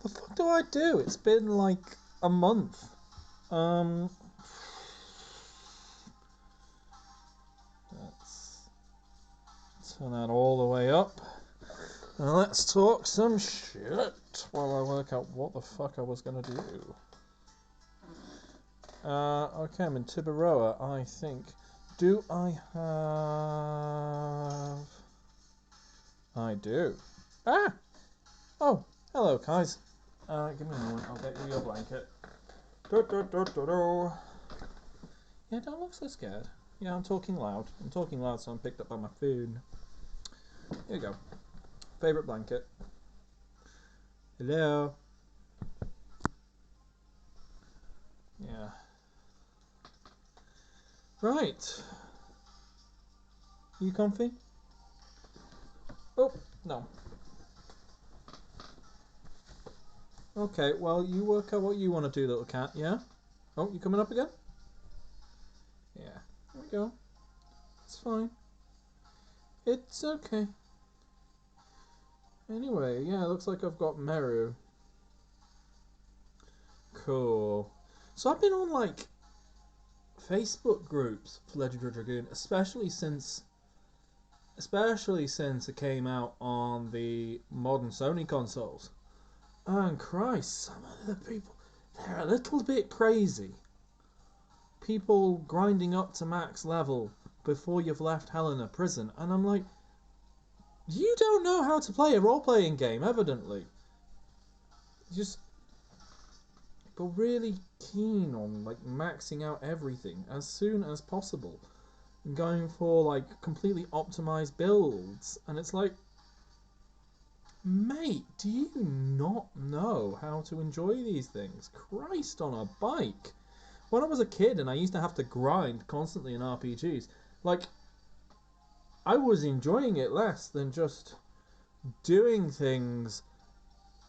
The fuck do I do? It's been like a month. Let's turn that all the way up. And let's talk some shit while I work out what the fuck I was gonna do. Okay, I'm in Tibaroa, I think. Do I have... I do. Ah! Oh, hello, guys. Give me a moment, I'll get you your blanket. Yeah, don't look so scared. Yeah, I'm talking loud. I'm talking loud, so I'm picked up by my phone. Here you go. Favourite blanket. Hello. Yeah. Right. You comfy? Oh, no. Okay, well, you work out what you want to do, little cat, yeah? Oh, you coming up again? Yeah. There we go. It's fine. It's okay. Anyway, yeah, it looks like I've got Meru. Cool. So I've been on, like, Facebook groups for Legendary Dragoon, especially since it came out on the modern Sony consoles. And Christ, some of the people, they're a little bit crazy. People grinding up to max level before you've left Helena prison, and I'm like, you don't know how to play a role-playing game, evidently. Just People really keen on like maxing out everything as soon as possible and going for like completely optimized builds, and it's like, mate, do you not know how to enjoy these things? Christ on a bike. When I was a kid and I used to have to grind constantly in RPGs, like, I was enjoying it less than just doing things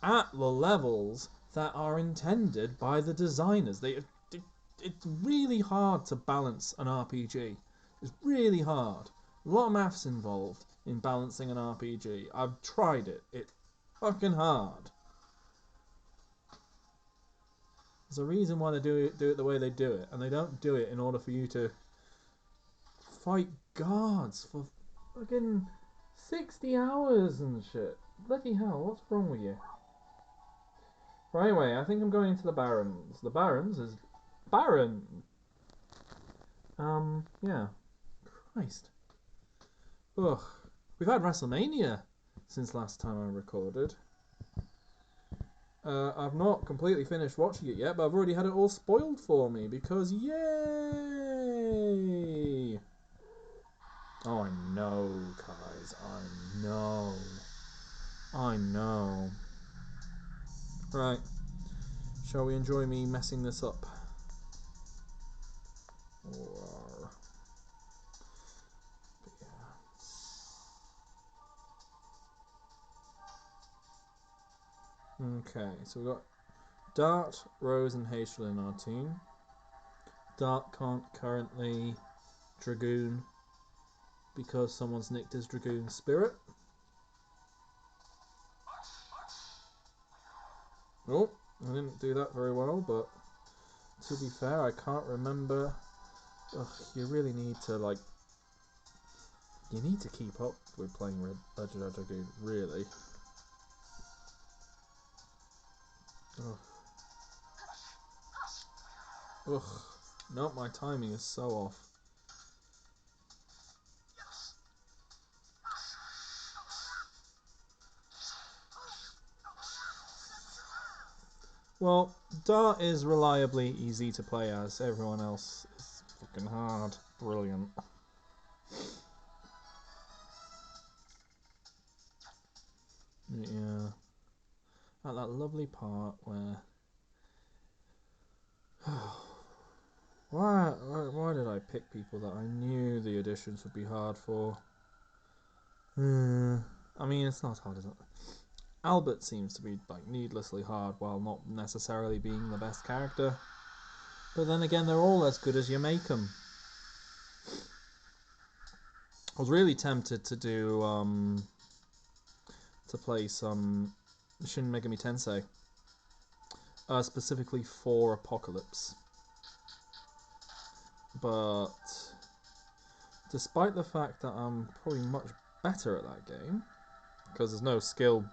at the levels that are intended by the designers. It's really hard to balance an RPG. It's really hard. A lot of maths involved in balancing an RPG. I've tried it. It's fucking hard. There's a reason why they do it the way they do it, and they don't do it in order for you to fight guards for fucking 60 hours and shit. Bloody hell, what's wrong with you? Right, anyway, I think I'm going into the Barrens. The Barrens is Baron. Yeah. Christ. Ugh. We've had WrestleMania since last time I recorded. I've not completely finished watching it yet, but I've already had it all spoiled for me because yay! Oh, I know, guys. I know. I know. Right. Shall we enjoy me messing this up? Or... yeah. Okay, so we've got Dart, Rose, and Hazel in our team. Dart can't currently Dragoon because someone's nicked his Dragoon spirit. Oh, I didn't do that very well, but to be fair, I can't remember. Ugh, you really need to, like, you need to keep up with playing Legendary Dragoon, really. Ugh. Ugh. No, my timing is so off. Well, Dart is reliably easy to play as. Everyone else is fucking hard. Brilliant. Yeah. At that lovely part where... Why did I pick people that I knew the additions would be hard for? I mean, it's not hard, is it? Albert seems to be like needlessly hard while not necessarily being the best character. But then again, they're all as good as you make them. I was really tempted to do to play some Shin Megami Tensei specifically for Apocalypse. But despite the fact that I'm probably much better at that game, because there's no skill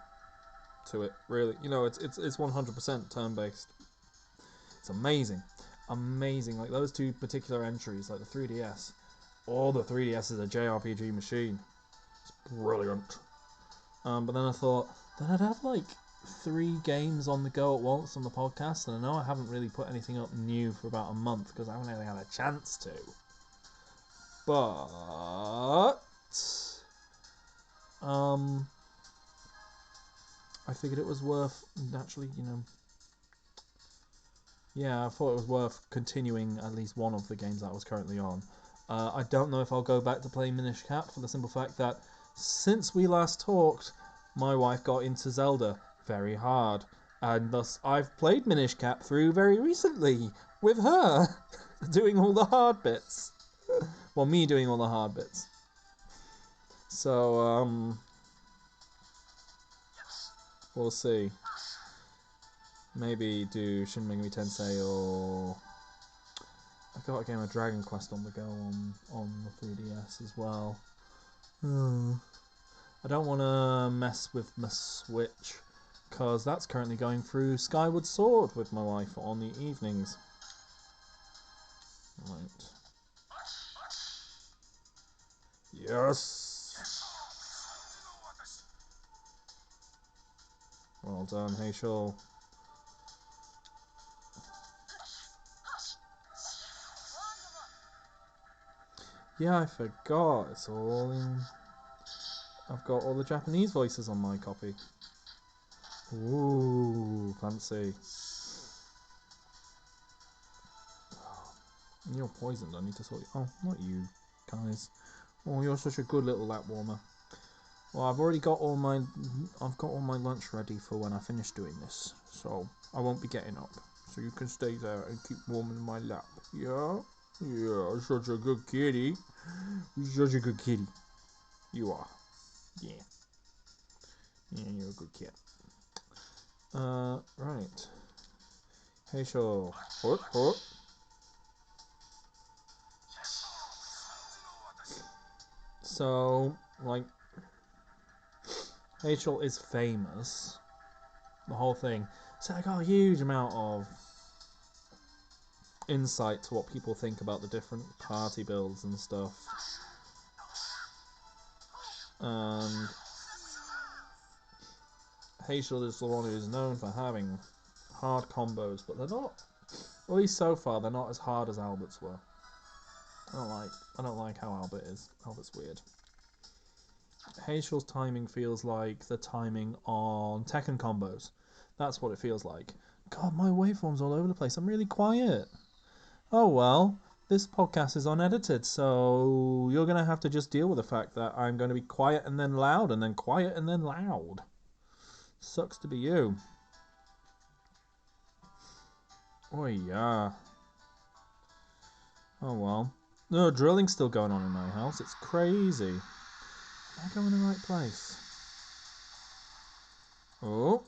to it really, you know, it's 100% turn-based. It's amazing, amazing. Like those two particular entries, like the 3DS. All the 3DS is a JRPG machine. It's brilliant. But then I thought, then I'd have like 3 games on the go at once on the podcast, and I know I haven't really put anything up new for about a month because I haven't really had a chance to. But I figured it was worth, naturally, you know. Yeah, I thought it was worth continuing at least one of the games that I was currently on. I don't know if I'll go back to playing Minish Cap for the simple fact that since we last talked, my wife got into Zelda very hard, and thus I've played Minish Cap through very recently with her, doing all the hard bits. Well, me doing all the hard bits. So, we'll see. Maybe do Shin Megami Tensei, or I've got a game of Dragon Quest on the go on the 3DS as well. I don't want to mess with my Switch, because that's currently going through Skyward Sword with my wife on the evenings. Right. Yes! Well done, Heishel. Yeah, I forgot. It's all in... I've got all the Japanese voices on my copy. Ooh, fancy. You're poisoned. I need to sort you. Oh, not you, guys. Oh, you're such a good little lap warmer. Well, I've already got all my... I've got all my lunch ready for when I finish doing this, so I won't be getting up. So you can stay there and keep warming my lap. Yeah? Yeah, such a good kitty. You're such a good kitty. You are. Yeah. Yeah, you're a good kid. Right. Heishel. Hort. So, like, Heishel is famous. The whole thing. So I got a huge amount of insight to what people think about the different party builds and stuff. And Heishel is the one who's known for having hard combos, but they're not, at least so far, they're not as hard as Albert's were. I don't like how Albert is. Albert's weird. Heishel's timing feels like the timing on Tekken combos. That's what it feels like. God, my waveform's all over the place. I'm really quiet. Oh well, this podcast is unedited, so you're going to have to just deal with the fact that I'm going to be quiet and then loud and then quiet and then loud. Sucks to be you. Oh yeah. Oh well. No, drilling's still going on in my house. It's crazy. Am I going in the right place? Oh.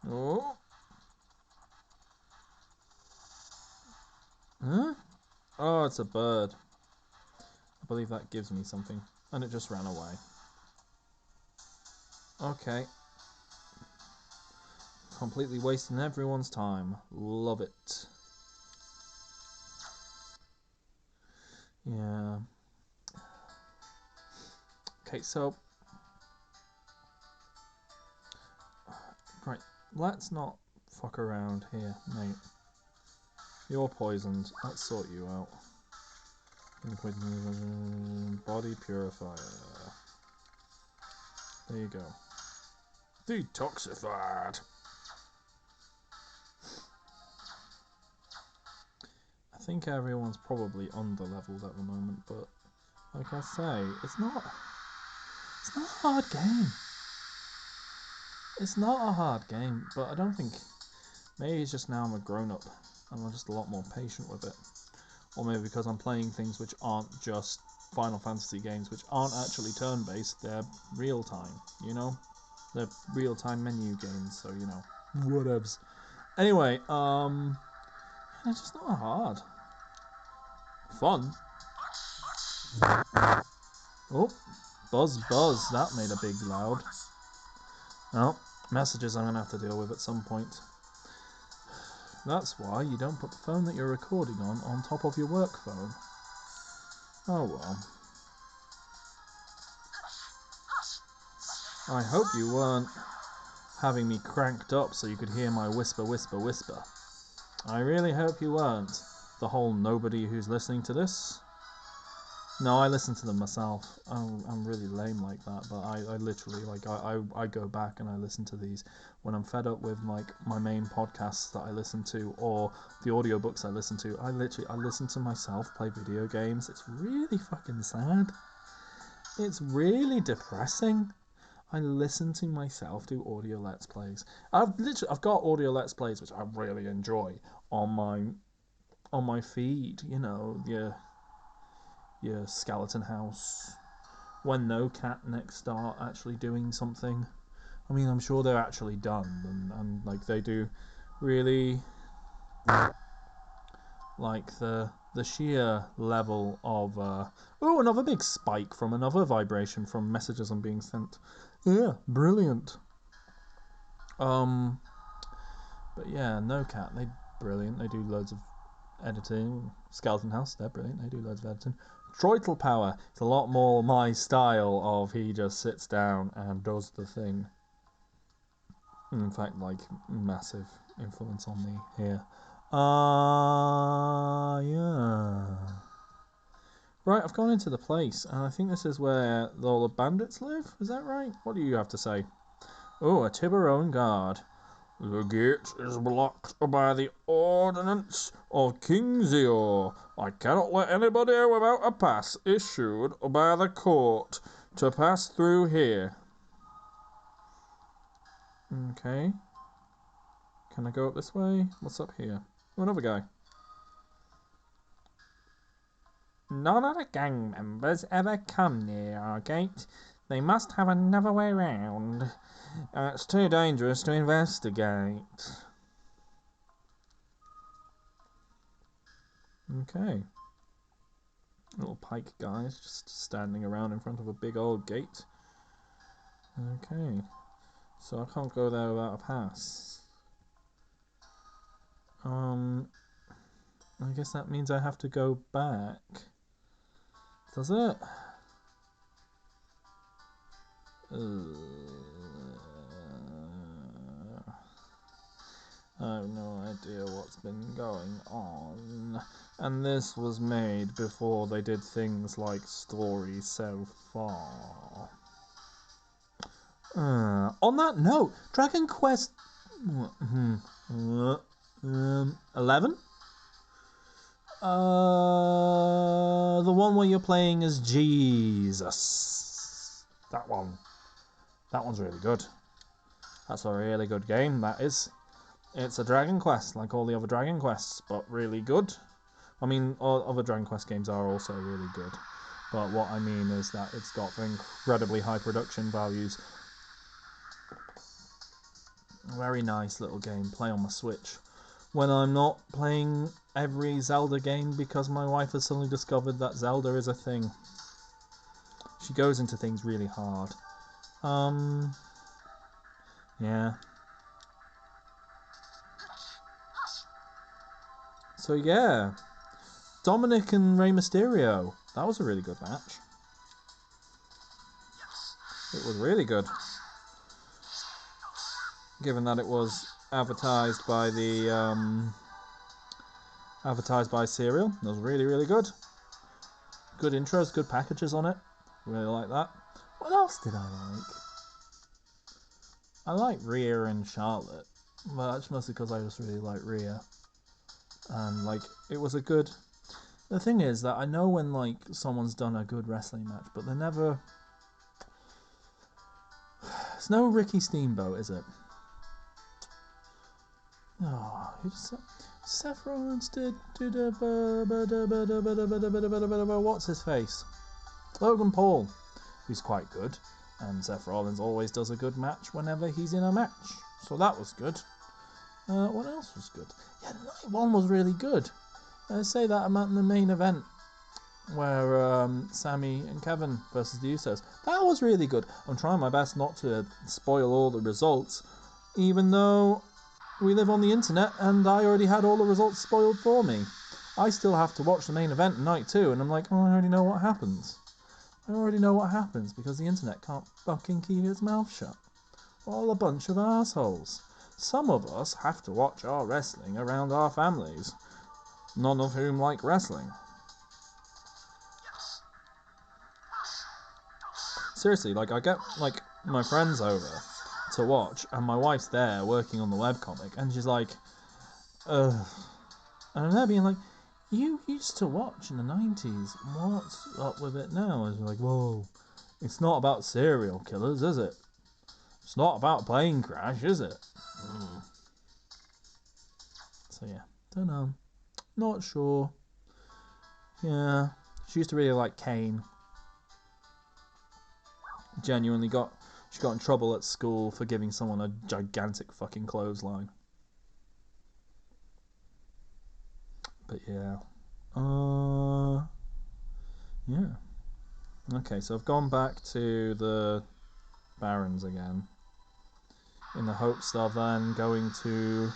Oh. Huh? Oh, it's a bird. I believe that gives me something. And it just ran away. Okay. Completely wasting everyone's time. Love it. Yeah. Okay, so... Right, let's not fuck around here, mate. You're poisoned. Let's sort you out. Body purifier. There you go. Detoxified. I think everyone's probably under-leveled at the moment, but like I say, it's not a hard game. It's not a hard game, but I don't think... Maybe it's just now I'm a grown-up and I'm just a lot more patient with it. Or maybe because I'm playing things which aren't just Final Fantasy games, which aren't actually turn-based, they're real-time, you know? They're real-time menu games, so, you know, whatevs. Anyway, it's just not hard. Fun. Oh, buzz, buzz. That made a big loud. Oh, messages I'm going to have to deal with at some point. That's why you don't put the phone that you're recording on top of your work phone. Oh well. I hope you weren't having me cranked up so you could hear my whisper, whisper, whisper. I really hope you weren't. The whole nobody who's listening to this. No, I listen to them myself. I'm really lame like that, but I literally, like, I go back and I listen to these when I'm fed up with, like, my main podcasts that I listen to, or the audiobooks I listen to. I listen to myself play video games. It's really fucking sad. It's really depressing. I listen to myself do audio let's plays. I've got audio let's plays which I really enjoy on my feed, you know, your Skeleton House, when No Cat next start actually doing something. I mean, I'm sure they're actually done, and like they do really like the sheer level of oh, another big spike from another vibration from messages I'm being sent. Yeah, brilliant. But yeah, No Cat, they're brilliant. They do loads of editing. Skeleton House, they're brilliant. They do loads of editing. Troitle Power, it's a lot more my style of he just sits down and does the thing. In fact, like, massive influence on me here. Yeah. Right, I've gone into the place, and I think this is where all the bandits live. Is that right? What do you have to say? Oh, a Tiburon guard. The gate is blocked by the ordinance of King Zior. I cannot let anybody without a pass issued by the court to pass through here. Okay. Can I go up this way? What's up here? Oh, another guy. None of the gang members ever come near our gate. They must have another way round. It's too dangerous to investigate. Okay. Little pike guys just standing around in front of a big old gate. Okay. So I can't go there without a pass. I guess that means I have to go back. Does it? I have no idea what's been going on. And this was made before they did things like stories so far. On that note, Dragon Quest 11? The one where you're playing as Jesus. That one. That one's really good. That's a really good game, that is. It's a Dragon Quest, like all the other Dragon Quests, but really good. I mean, all other Dragon Quest games are also really good. But what I mean is that it's got incredibly high production values. Very nice little game. Play on my Switch. When I'm not playing every Zelda game because my wife has suddenly discovered that Zelda is a thing. She goes into things really hard. Yeah. So yeah, Dominic and Rey Mysterio. That was a really good match. It was really good. Given that it was advertised by Serial. It was really, really good. Good intros, good packages on it. Really like that. What else did I like? I like Rhea and Charlotte. Well, that's mostly because I just really like Rhea. And like, it was a good... The thing is that I know when like someone's done a good wrestling match, but they're never... It's no Ricky Steamboat, is it? Oh, Seth Rollins did what's his face? Logan Paul, who's quite good, and Seth Rollins always does a good match whenever he's in a match, so that was good. What else was good? Yeah, night one was really good. I say that about the main event where Sammy and Kevin versus the Usos. That was really good. I'm trying my best not to spoil all the results, even though we live on the internet and I already had all the results spoiled for me. I still have to watch the main event night 2, and I'm like, oh, I already know what happens. I already know what happens because the internet can't fucking keep its mouth shut. All a bunch of assholes. Some of us have to watch our wrestling around our families, none of whom like wrestling. Seriously, like I get like my friends over to watch, and my wife's there working on the webcomic, and she's like, ugh. And I'm there being like, you used to watch in the 90s, what's up with it now? And she's like, whoa, it's not about serial killers, is it? It's not about plane crash, is it? So yeah, don't know. Not sure. Yeah, she used to really like Kane. Genuinely she got in trouble at school for giving someone a gigantic fucking clothesline. But yeah. Yeah. Okay, so I've gone back to the Barrens again, in the hopes of then going to,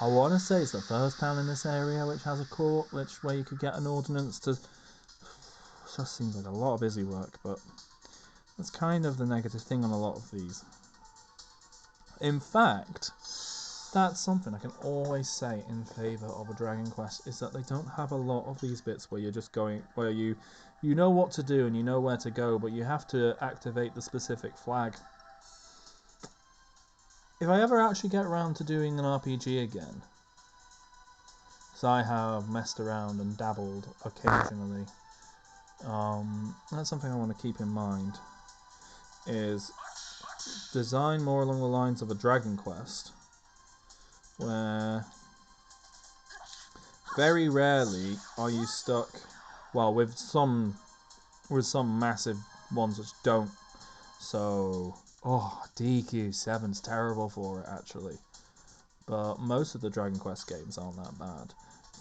I want to say it's the first town in this area which has a court, where you could get an ordinance to. It just seems like a lot of busy work, but that's kind of the negative thing on a lot of these. In fact, that's something I can always say in favour of a Dragon Quest, is that they don't have a lot of these bits where you're just going, where you know what to do and you know where to go, but you have to activate the specific flag. If I ever actually get around to doing an RPG again, because I have messed around and dabbled occasionally, that's something I want to keep in mind, is design more along the lines of a Dragon Quest, where very rarely are you stuck, well, with some massive ones which don't. So, DQ7's terrible for it, actually. But most of the Dragon Quest games aren't that bad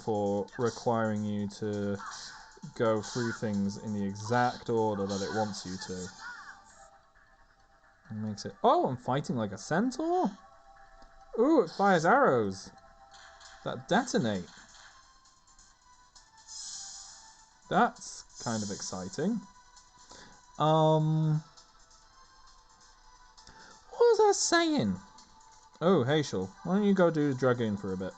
for requiring you to go through things in the exact order that it wants you to. It makes it... Oh, I'm fighting like a centaur? Ooh, it fires arrows that detonate. That's kind of exciting. What was I saying? Oh, Hazel, why don't you go do the Dragoon for a bit?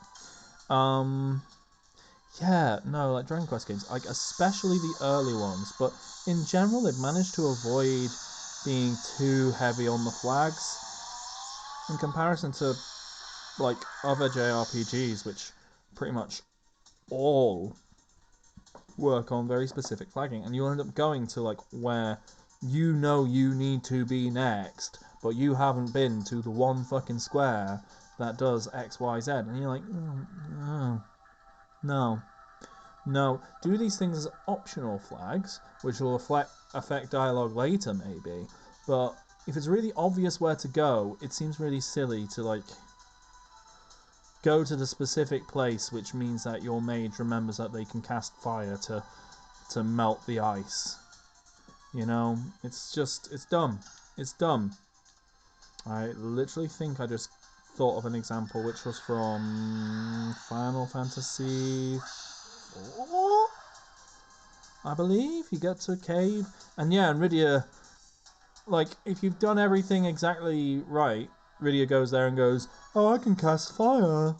Yeah, no, like Dragon Quest games, like especially the early ones, but in general they've managed to avoid being too heavy on the flags in comparison to like other JRPGs, which pretty much all work on very specific flagging, and you'll end up going to like where you know you need to be next, but you haven't been to the one fucking square that does X, Y, Z, and you're like, no. Do these things as optional flags, which will affect dialogue later, maybe, but if it's really obvious where to go, it seems really silly to like go to the specific place, which means that your mage remembers that they can cast fire to melt the ice. You know, it's dumb. It's dumb. I literally think I just thought of an example, which was from Final Fantasy IV, I believe. You get to a cave, and yeah, and Rydia, like, if you've done everything exactly right, Rydia goes there and goes, oh, I can cast fire.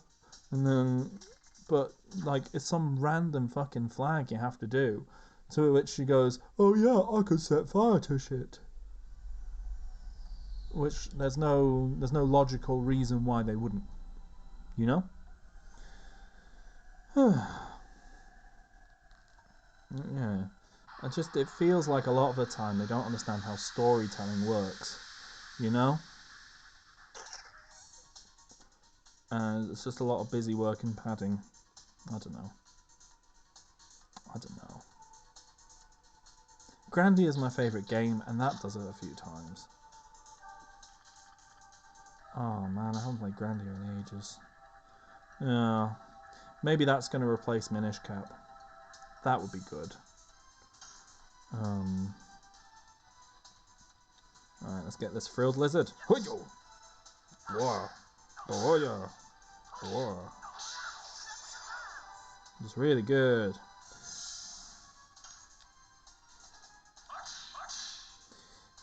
And then, but, like, it's some random fucking flag you have to do. To which she goes, oh yeah, I could set fire to shit. Which, there's no logical reason why they wouldn't. You know? Yeah. It feels like a lot of the time they don't understand how storytelling works. You know? And it's just a lot of busy work and padding. I don't know. Grandia is my favourite game, and that does it a few times. Oh man, I haven't played Grandia in ages. Yeah. Maybe that's going to replace Minish Cap. That would be good. Alright, let's get this frilled lizard. Whoa! Oh yeah! Whoa! It's really good.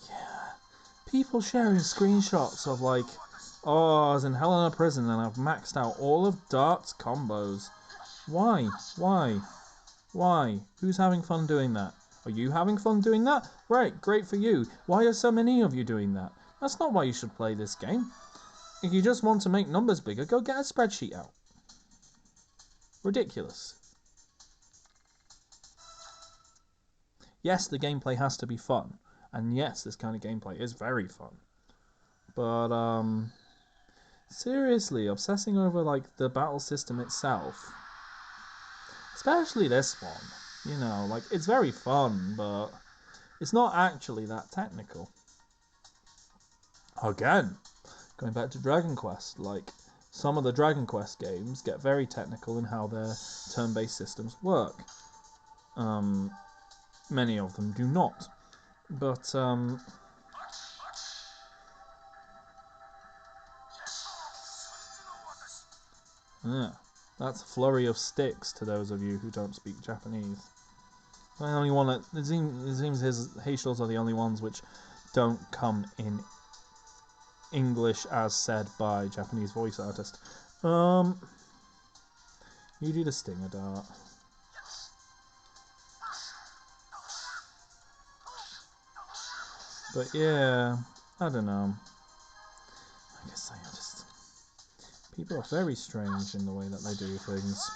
Yeah. People sharing screenshots of like, oh, I was in hell in a prison and I've maxed out all of Dart's combos. Why? Why? Why? Who's having fun doing that? Are you having fun doing that? Right, great for you. Why are so many of you doing that? That's not why you should play this game. If you just want to make numbers bigger, go get a spreadsheet out. Ridiculous. Yes, the gameplay has to be fun. And yes, this kind of gameplay is very fun. But, seriously, obsessing over, like, the battle system itself, especially this one, you know, like, it's very fun, but it's not actually that technical. Again, going back to Dragon Quest, like, some of the Dragon Quest games get very technical in how their turn-based systems work. Many of them do not. But, yeah, that's a flurry of sticks to those of you who don't speak Japanese. The only one that it seems his Heishos are the only ones which don't come in English as said by Japanese voice artist. You do the stinger dart. But yeah, I don't know. I guess people are very strange in the way that they do things.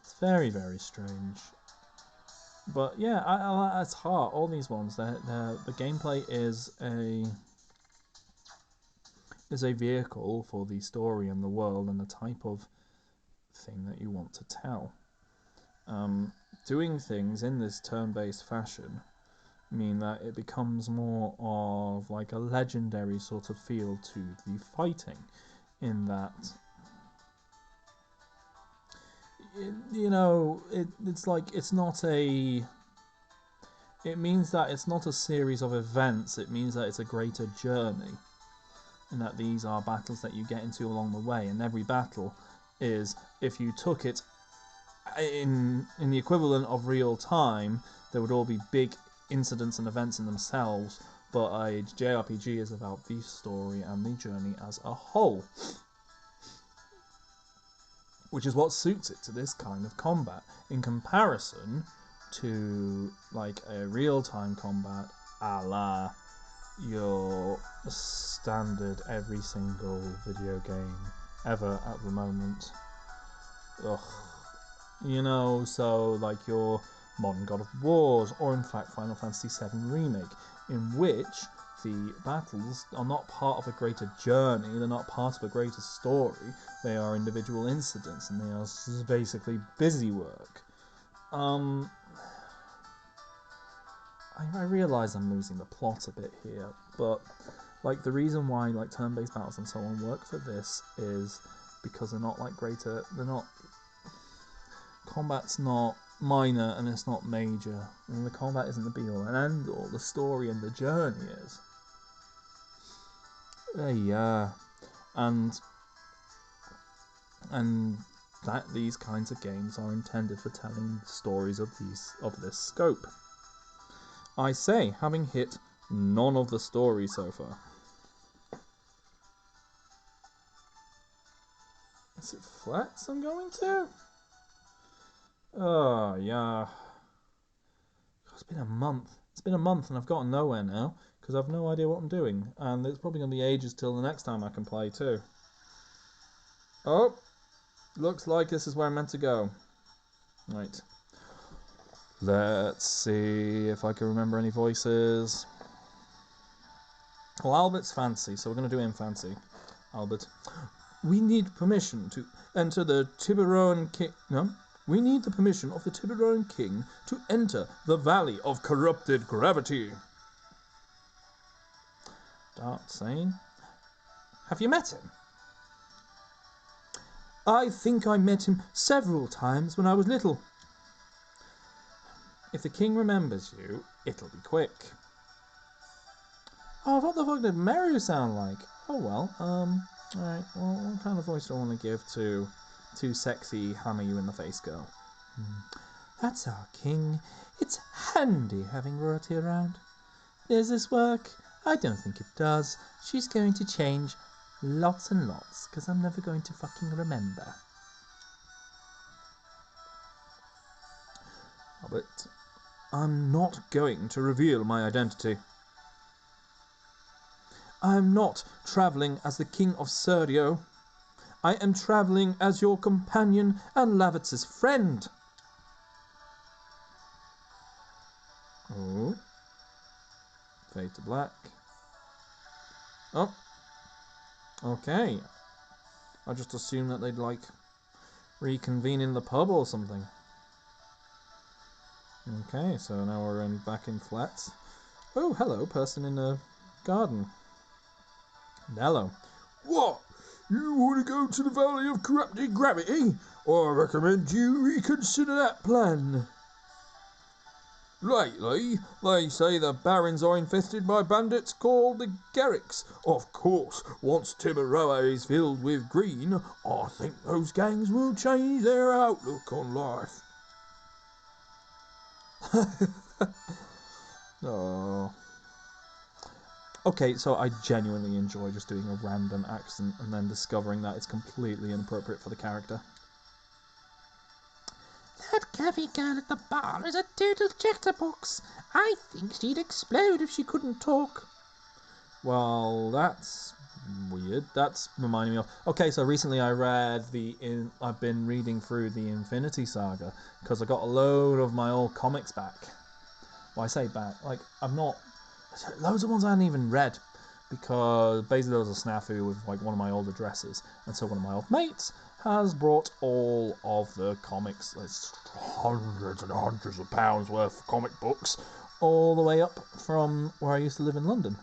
It's very, very strange. But yeah, at heart, all these ones, the gameplay is a vehicle for the story and the world and the type of thing that you want to tell. Doing things in this turn-based fashion mean that it becomes more of like a legendary sort of feel to the fighting, in that it's like it's not a. It means that it's not a series of events. It means that it's a greater journey, and that these are battles that you get into along the way, and every battle is, if you took it in the equivalent of real time, there would all be big incidents and events in themselves, but a JRPG is about the story and the journey as a whole, which is what suits it to this kind of combat in comparison to like a real-time combat a la your standard every single video game ever at the moment. Ugh. You know, so like your modern God of Wars, or in fact Final Fantasy VII Remake, in which the battles are not part of a greater journey, they're not part of a greater story, they are individual incidents, and they are basically busy work. I realise I'm losing the plot a bit here, but like the reason why like turn-based battles and so on work for this is because they're not like greater, they're not. Combat's not minor and it's not major, and the combat isn't the be-all and end-all. The story and the journey is. Yeah, and that these kinds of games are intended for telling stories of this scope. I say, having hit none of the story so far. Is it flats I'm going to? Oh, yeah. It's been a month. It's been a month and I've gotten nowhere now because I've no idea what I'm doing. And it's probably going to be ages till the next time I can play too. Oh, looks like this is where I'm meant to go. Right. Let's see if I can remember any voices. Well, Albert's fancy, so we're going to do him fancy. Albert. We need permission to enter the Tiburon King... No? We need the permission of the Tiburon King to enter the Valley of Corrupted Gravity. Dart saying, Have you met him? I think I met him several times when I was little. If the king remembers you, it'll be quick. Oh, what the fuck did Meru sound like? Oh well, alright, well, what kind of voice do I want to give to too sexy hammer you in the face girl? That's our king. It's handy having royalty around. Does this work? I don't think it does. She's going to change lots and lots, because I'm never going to fucking remember. But I'm not going to reveal my identity. I'm not travelling as the King of Serdio. I am travelling as your companion and Lavitz's friend. Oh. Fade to black. Oh. Okay. I just assumed that they'd, like, reconvene in the pub or something. Okay, so now we're back in flats. Oh, hello, person in a garden. Hello. What? You want to go to the Valley of Corrupted Gravity? I recommend you reconsider that plan. Lately, they say the barrens are infested by bandits called the Garricks. Of course, once Timaroa is filled with green, I think those gangs will change their outlook on life. Oh. Okay, so I genuinely enjoy just doing a random accent and then discovering that it's completely inappropriate for the character. That Gavi girl at the bar is a total chatterbox. I think she'd explode if she couldn't talk. Well, that's weird. That's reminding me of... Okay, so recently I've been reading through the Infinity Saga because I got a load of my old comics back. Well, I say back, like, I've not... Loads of ones I hadn't even read because basically there was a snafu with, like, one of my old addresses, and so one of my old mates has brought all of the comics, it's hundreds and hundreds of pounds worth of comic books, all the way up from where I used to live in London.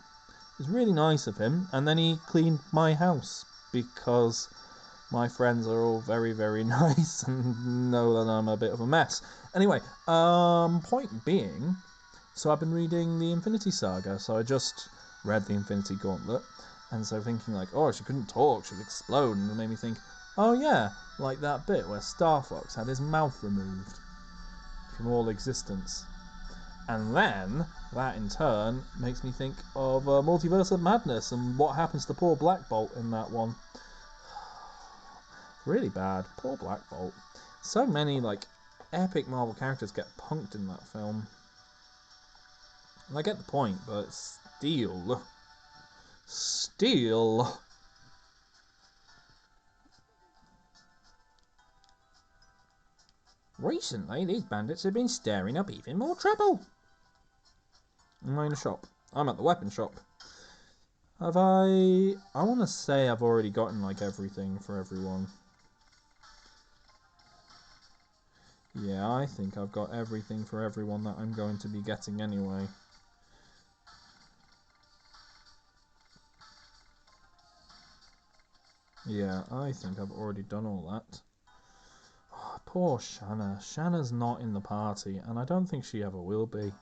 It was really nice of him, and then he cleaned my house because my friends are all very, very nice and know that I'm a bit of a mess. Anyway, point being, so I've been reading the Infinity Saga, so I just read the Infinity Gauntlet, and so thinking like, oh, she couldn't talk, she'd explode, and it made me think, oh yeah, like that bit where Star Fox had his mouth removed from all existence. And then, that in turn, makes me think of Multiverse of Madness and what happens to poor Black Bolt in that one. Really bad. Poor Black Bolt. So many, like, epic Marvel characters get punked in that film. And I get the point, but still. Still. Recently, these bandits have been stirring up even more trouble. I'm in a shop. I'm at the weapon shop. Have I want to say I've already gotten, like, everything for everyone. Yeah, I think I've got everything for everyone that I'm going to be getting anyway. Yeah, I think I've already done all that. Oh, poor Shanna. Shanna's not in the party, and I don't think she ever will be.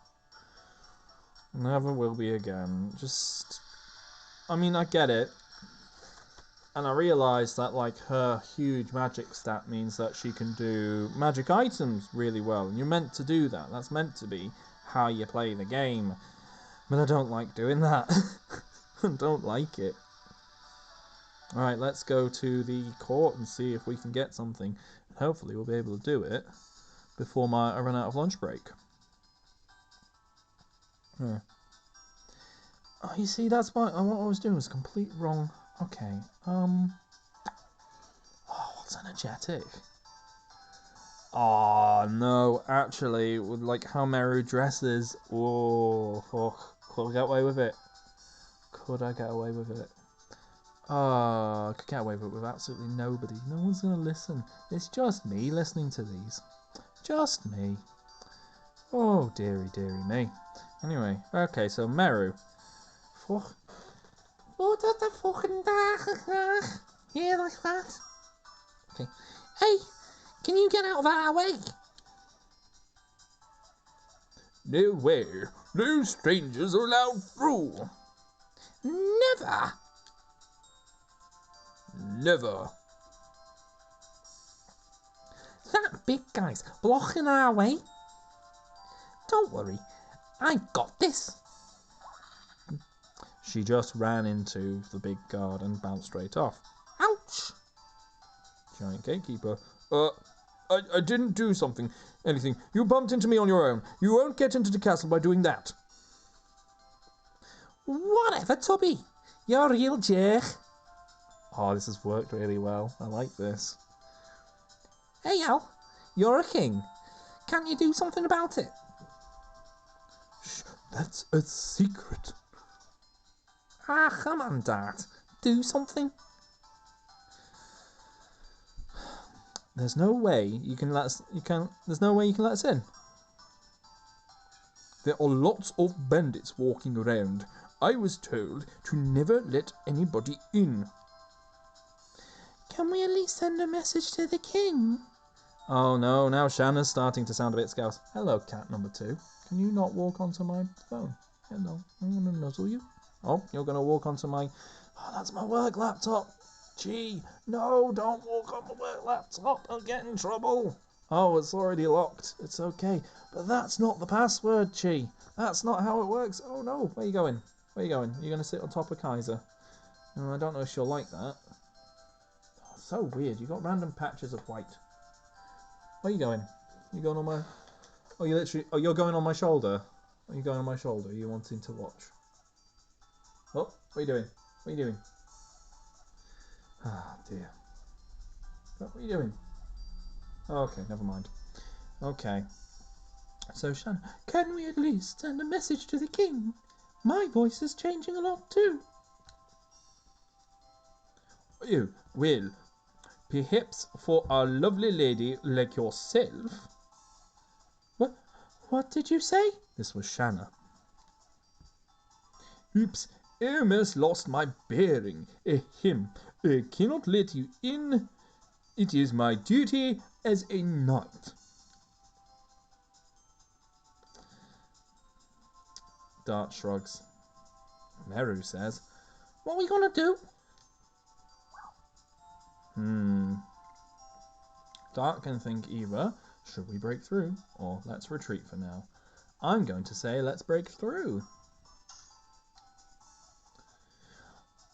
Never will be again. Just... I mean, I get it. And I realise that, like, her huge magic stat means that she can do magic items really well. And you're meant to do that. That's meant to be how you play the game. But I don't like doing that. I don't like it. Alright, let's go to the court and see if we can get something. Hopefully we'll be able to do it before I run out of lunch break. Yeah. Oh, you see, that's what I was doing was complete wrong. Okay, oh, what's energetic? Oh, no, actually, with, like, how Meru dresses, oh, could I get away with it? Could I get away with it? Oh, I could get away with it with absolutely nobody. No one's going to listen. It's just me listening to these. Just me. Oh, dearie, dearie me. Anyway, okay, so Meru. What the fucking yeah, like that. Okay. Hey, can you get out of our way? No way. No strangers are allowed through. Never. Never. That big guy's blocking our way. Don't worry, I've got this. She just ran into the big guard and bounced straight off. Ouch. Giant gatekeeper. I didn't do anything. You bumped into me on your own. You won't get into the castle by doing that. Whatever, Tubby. You're a real jerk. Oh, this has worked really well. I like this. Hey, Al, you're a king. Can't you do something about it? Shh, that's a secret. Ah, come on, Dad. Do something. There's no way you can let us. There's no way you can let us in. There are lots of bandits walking around. I was told to never let anybody in. Can we at least send a message to the king? Oh no, now Shanna's starting to sound a bit scouse. Hello, cat number 2. Can you not walk onto my phone? Hello, I'm gonna nuzzle you. Oh, you're gonna walk onto my... Oh, that's my work laptop. Gee, no, don't walk on the work laptop. I'll get in trouble. Oh, it's already locked. It's okay. But that's not the password, Chi. That's not how it works. Oh no, where are you going? Where are you going? Are you going to sit on top of Kaiser? Oh, I don't know if she'll like that. Oh, so weird. You got random patches of white. Where are you going? You going on my... Oh, you literally... Oh, you're going on my shoulder. Are you going on my shoulder? Are you wanting to watch? Oh, what are you doing? What are you doing? Ah, dear. What are you doing? Okay, never mind. Okay. So, Shan, can we at least send a message to the king? My voice is changing a lot too. Oh, well, perhaps for a lovely lady like yourself. What did you say? This was Shanna. Oops, I almost lost my bearing. Ahem, I cannot let you in. It is my duty as a knight. Dart shrugs. Meru says, what are we gonna do? Dart can think either, should we break through, or let's retreat for now. I'm going to say let's break through.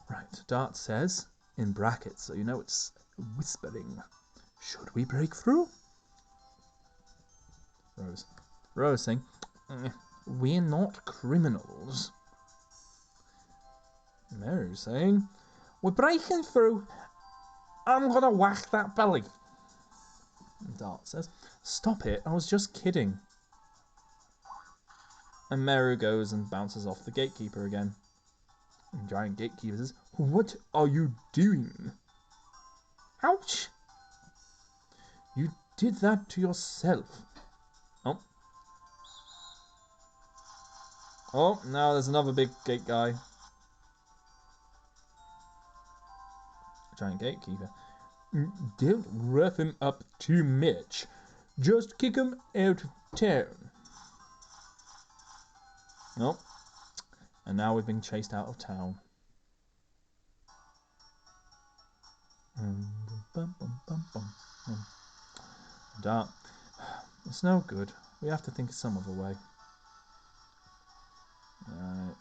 Right, Dart says, in brackets, so you know it's whispering, should we break through? Rose saying, we're not criminals. Meru saying, we're breaking through. I'm gonna whack that belly. Dart says, stop it, I was just kidding. And Meru goes and bounces off the gatekeeper again. And Giant Gatekeeper says, what are you doing? Ouch! You did that to yourself. Oh, now there's another big gate guy. Giant Gatekeeper. Don't rough him up too much. Just kick him out of town. Oh. And now we've been chased out of town. Dart. It's no good. We have to think of some other way. Right,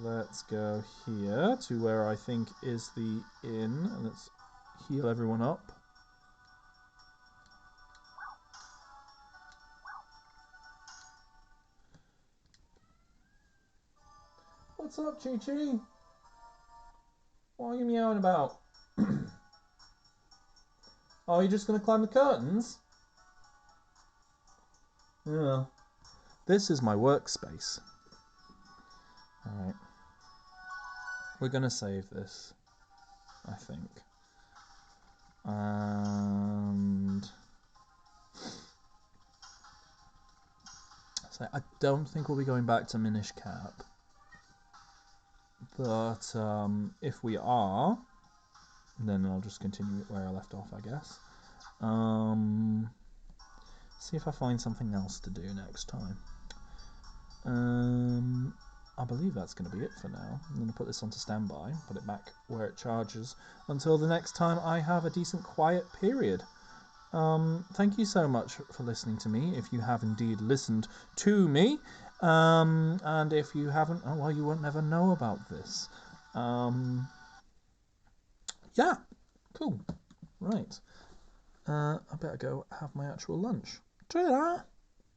let's go here to where I think is the inn, and let's heal everyone up. What's up, Chi-Chi? What are you meowing about? Oh, you're just going to climb the curtains? Yeah. This is my workspace. Alright. We're going to save this, I think. And... so I don't think we'll be going back to Minish Cap. But if we are, then I'll just continue it where I left off, I guess. See if I find something else to do next time. I believe that's going to be it for now. I'm going to put this onto standby, put it back where it charges until the next time I have a decent quiet period. Thank you so much for listening to me, if you have indeed listened to me. And if you haven't, oh well, you won't never know about this. Yeah, cool. Right. I better go have my actual lunch. Ta-da!